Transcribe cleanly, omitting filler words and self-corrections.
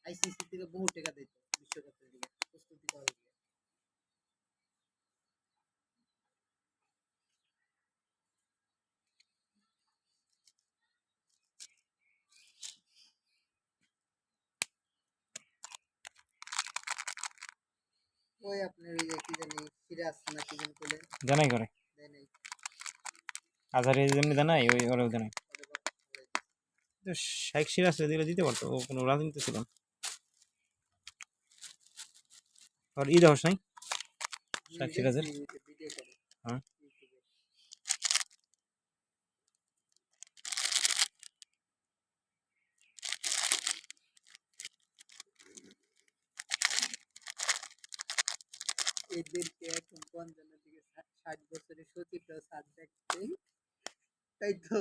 ICC থেকে বহু টাকা দিত বিশ্বকাপের দিকে প্রস্তুতি করার দিকে। ওই আপনার ওই যে কি জানি সিরাজ না কি জানি বলে জানাই করে দেয় নাই আজারে যেমনি জানাই ওই ওরাও জানাই ওদের কথা বলে দিছে। তো শেখ সিরাজ দিলে দিতে পারতো ও কোনো রাজনীতি ছিল না আর ঈদ হোস নাই শেখ সিরাজের দেখছি ভিডিও করে হ্যাঁ ইউটিউবে। এদেরকে এখন ৫৫ থেকে ৬০ বছরের সচিবরাও সাত দেখতে তাই তো